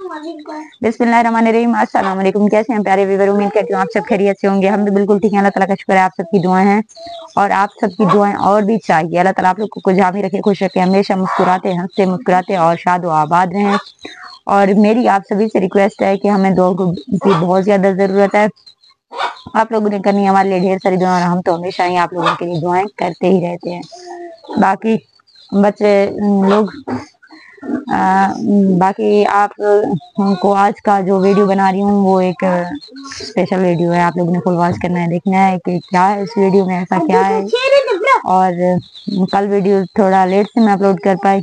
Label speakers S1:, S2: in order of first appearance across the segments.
S1: बिस्मिल्लाहिर्रहमानिर्रहीम। अस्सलाम वालेकुम। कैसे हैं प्यारे व्यूअर, उम्मीद करती हूँ आप सब खैरियत से होंगे। हम भी बिल्कुल ठीक हैं। अल्लाह ताला का शुक्र है, आप सबकी दुआएं हैं और आप सबकी दुआएं और भी चाहिए। अल्लाह ताला आप लोग को जहाँ भी रखे, खुश रखे, हमेशा मुस्कुराते हंसते मुस्कुराते और शाद व आबाद रहें। और मेरी आप सभी से रिक्वेस्ट है कि हमें दुआ की बहुत ज्यादा जरूरत है। आप लोगों ने करनी है हमारे लिए ढेर सारी दुआएं, हम तो हमेशा ही आप लोगों के लिए दुआएं करते ही रहते हैं। बाकी बच्चे लोग बाकी आप को आज का जो वीडियो बना रही हूँ वो एक स्पेशल वीडियो है। आप लोगों ने फुल वॉच करना है, देखना है कि क्या है इस वीडियो में, ऐसा क्या है। और कल वीडियो थोड़ा लेट से मैं अपलोड कर पाई।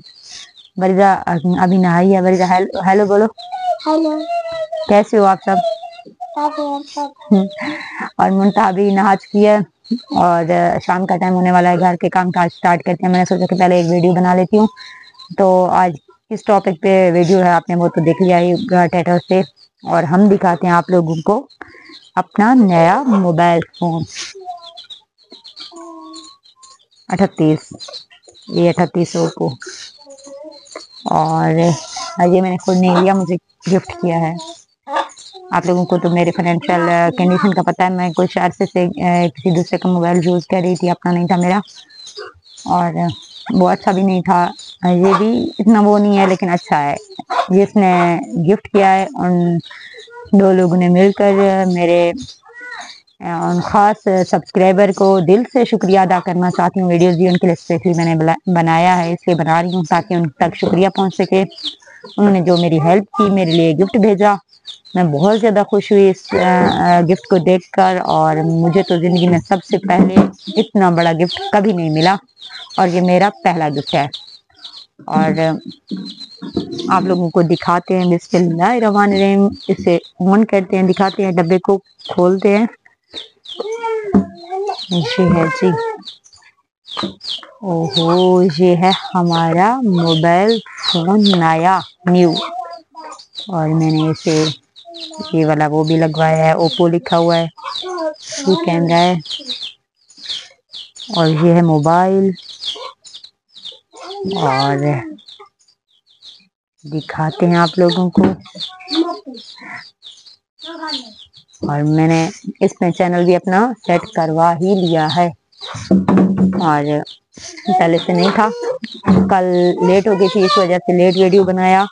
S1: बरीजा अभी नहाई है। बरीजा हेलो बोलो। हेलो, कैसे हो आप सब? और मुंता भी नहा चुकी है और शाम का टाइम होने वाला है, घर के काम काज स्टार्ट करते हैं। मैंने सोचा कि पहले एक वीडियो बना लेती हूँ। तो आज किस टॉपिक पे वीडियो है आपने वो तो देख लिया ही टाइटल से, और हम दिखाते हैं आप लोगों को अपना नया मोबाइल फोन 38, ये 38 को। और ये मैंने खुद नहीं लिया, मुझे गिफ्ट किया है। आप लोगों को तो मेरे फाइनेंशियल कंडीशन का पता है। मैं कुछ अरसे से किसी दूसरे का मोबाइल यूज कर रही थी, अपना नहीं था मेरा, और वो अच्छा भी नहीं था। ये भी इतना वो नहीं है लेकिन अच्छा है। जिसने गिफ्ट किया है उन दो लोगों ने मिलकर मेरे उन खास सब्सक्राइबर को दिल से शुक्रिया अदा करना चाहती हूँ। वीडियोस भी उनके लिए स्पेशली मैंने बनाया है, इसलिए बना रही हूँ ताकि उन तक शुक्रिया पहुँच सके। उन्होंने जो मेरी हेल्प की, मेरे लिए गिफ्ट भेजा, मैं बहुत ज़्यादा खुश हुई इस गिफ्ट को देखकर। और मुझे तो ज़िंदगी में सबसे पहले इतना बड़ा गिफ्ट कभी नहीं मिला और ये मेरा पहला गिफ्ट है। और आप लोगों को दिखाते हैं, बिस्मिल्लाहिर्रहमानिर्रहीम। इसे ऑन करते हैं, दिखाते हैं, डब्बे को खोलते हैं। ये है जी, ओहो, ये है हमारा मोबाइल फोन नया न्यू। और मैंने इसे ये वाला वो भी लगवाया है, ओप्पो लिखा हुआ है, ये कैमरा है और ये है मोबाइल। और दिखाते हैं आप लोगों को। और मैंने इसमें चैनल भी अपना सेट करवा ही लिया है, और पहले से नहीं था। कल लेट हो गई थी, इस वजह से लेट वीडियो बनाया।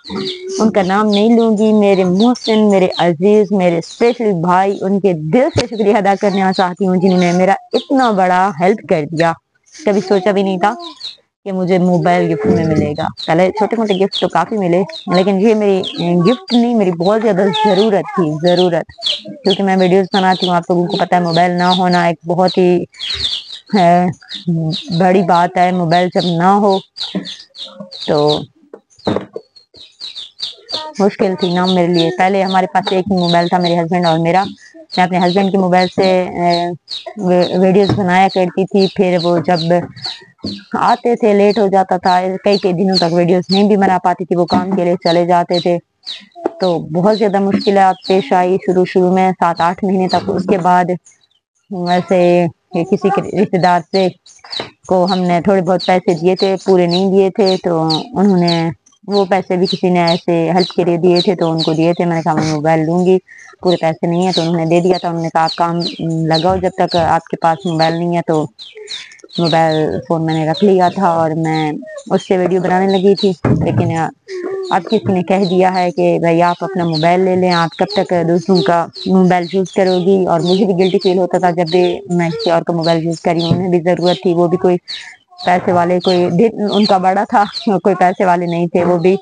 S1: उनका नाम नहीं लूंगी। मेरे मोहसिन, मेरे अजीज, मेरे स्पेशल भाई, उनके दिल से शुक्रिया अदा करना चाहती हूँ जिन्होंने मेरा इतना बड़ा हेल्प कर दिया। कभी सोचा भी नहीं था कि मुझे मोबाइल गिफ्ट में मिलेगा। पहले छोटे मोटे गिफ्ट तो काफी मिले, लेकिन ये मेरी गिफ्ट नहीं, मेरी बहुत ज्यादा जरूरत थी, जरूरत। क्योंकि मैं वीडियोस बनाती हूँ, आप लोगों को पता है मोबाइल ना होना एक बहुत ही बड़ी बात है। मोबाइल जब ना हो तो मुश्किल थी ना मेरे लिए। पहले हमारे पास एक ही मोबाइल था, मेरे हस्बैंड और मेरा। मैं अपने हस्बैंड के मोबाइल से वीडियोस बनाया करती थी। फिर वो जब आते थे लेट हो जाता था, कई कई दिनों तक वीडियोस नहीं भी बना पाती थी, वो काम के लिए चले जाते थे। तो बहुत ज्यादा मुश्किलात पेश आई शुरू शुरू में, 7-8 महीने तक। उसके बाद वैसे किसी के रिश्तेदार से को हमने थोड़े बहुत पैसे दिए थे, पूरे नहीं दिए थे, तो उन्होंने वो पैसे भी किसी ने ऐसे हेल्प के लिए दिए थे तो उनको दिए थे। मैंने कहा मैं मोबाइल लूंगी, पूरे पैसे नहीं है, तो उन्होंने दे दिया था। उन्होंने कहा आप काम लगाओ, जब तक आपके पास मोबाइल नहीं है। तो मोबाइल फोन मैंने रख लिया था और मैं उससे वीडियो बनाने लगी थी। लेकिन अब किसी ने कह दिया है कि भाई आप अपना मोबाइल ले लें, आप कब तक दूसरों का मोबाइल यूज करोगी। और मुझे भी गिल्टी फील होता था जब भी मैं किसी और का मोबाइल यूज करी। उन्हें भी जरूरत थी, वो भी कोई पैसे वाले, कोई दिन उनका बड़ा था, कोई पैसे वाले नहीं थे। वो भी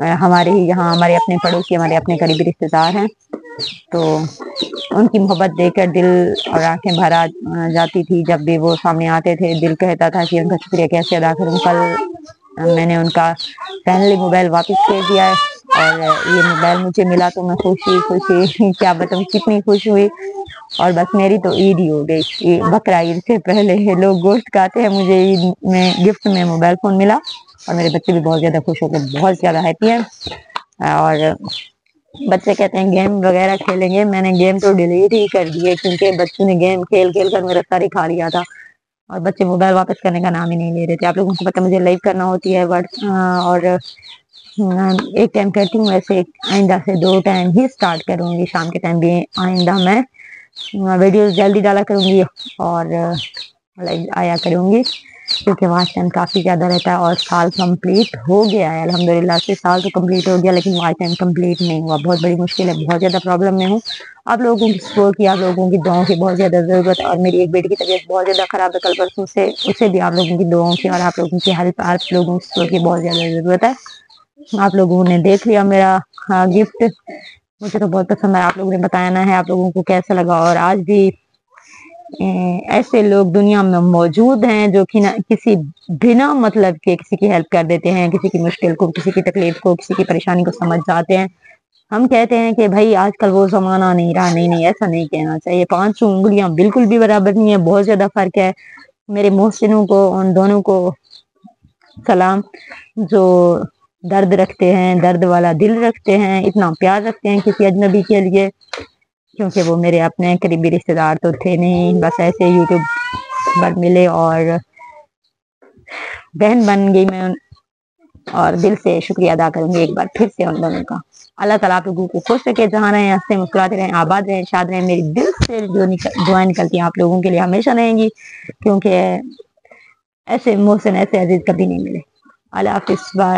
S1: हमारे ही यहाँ, हमारे अपने पड़ोसी, हमारे अपने करीबी रिश्तेदार हैं। तो उनकी मोहब्बत देखकर दिल और आंखें भर आ जाती थी जब भी वो सामने आते थे। दिल कहता था कि उनका शुक्रिया कैसे अदा करूं। कल मैंने उनका फाइनली मोबाइल वापस भेज दिया है और ये मोबाइल मुझे मिला तो मैं खुशी खुशी क्या बताऊं कितनी खुश हुई। और बस मेरी तो ईद ही हो गई। बकरा ईद से पहले लोग गोश्त खाते हैं, मुझे ईद में गिफ्ट में मोबाइल फोन मिला। और मेरे बच्चे भी बहुत ज्यादा खुश हो गए, बहुत ज्यादा हैप्पी है। और बच्चे कहते हैं गेम वगैरह खेलेंगे, मैंने गेम तो डिलीट ही कर दिए क्योंकि बच्चों ने गेम खेल खेल कर मेरा सर ही खा लिया था। और बच्चे मोबाइल वापस करने का नाम ही नहीं ले रहे थे। आप लोगों को पता है मुझे लाइव करना होती है और ایک ٹائم کرتی ہوں، ویسے آئندہ سے 2 ٹائم ہی سٹارٹ کروں گی، شام کے ٹائم بھی آئندہ میں ویڈیوز جلدی ڈالا کروں گی اور لائک آیا کروں گی، کیونکہ واچ ٹائم کافی زیادہ رہتا ہے اور سال کمپلیٹ ہو گیا ہے الحمدللہ سے، سال تو کمپلیٹ ہو گیا لیکن واچ ٹائم کمپلیٹ نہیں ہوا، بہت بڑی مشکل ہے، بہت زیادہ پرابلم میں ہوں۔ آپ لوگوں کی سپورٹ کی، آپ لوگوں کی دعاؤں کی بہت زیادہ ضرورت ہے، اور میری ایک بیٹی کی طبیعت بہت زیادہ خراب ہے کل پرسوں سے، اسے بھی آپ لوگوں کی دعاؤں کی اور آپ لوگوں کی ہیلپ، آپ لوگوں کی سپورٹ کی بہت زیادہ ضرورت ہے۔ آپ لوگوں نے دیکھ لیا میرا گفٹ، مجھے تو بہت پسند آیا، آپ لوگوں نے بتانا ہے آپ لوگوں کو کیسا لگا، اور آج بھی ایسے لوگ دنیا میں موجود ہیں جو کہ کسی بنا مطلب کے کسی کی ہیلپ کر دیتے ہیں، کسی کی مشکل کو، کسی کی تکلیف کو، کسی کی پریشانی کو سمجھ جاتے ہیں۔ ہم کہتے ہیں کہ بھائی آج کل وہ زمانہ نہیں رہا، نہیں ایسا نہیں کہنا چاہیے، 5 انگلیاں بالکل بھی برابر نہیں ہے، بہت زیادہ فرق ہے۔ میرے محسنوں کو، ان دونوں کو سلام، جو درد رکھتے ہیں، درد والا دل رکھتے ہیں، اتنا پیار رکھتے ہیں کسی اجنبی کے لیے، کیونکہ وہ میرے اپنے قریبی رشتے دار تو تھے نہیں، بس ایسے یوٹیوب پر ملے اور بہن بن گئی میں، اور دل سے شکریہ ادا کروں گی ایک بار پھر سے ان دونوں کا۔ اللہ تعالیٰ آپ لوگوں کو خوش رکھے، جہاں رہیں ہنستے مسکراتے رہیں، آباد رہیں، شاد رہیں، میری دل سے جو دعائیں نکلتی ہیں آپ لوگوں کے لیے ہمیشہ رہیں گی، کیونکہ ایسے محسن، ایسے عزیز کبھی نہیں ملے۔ اللہ حافظ، بائے۔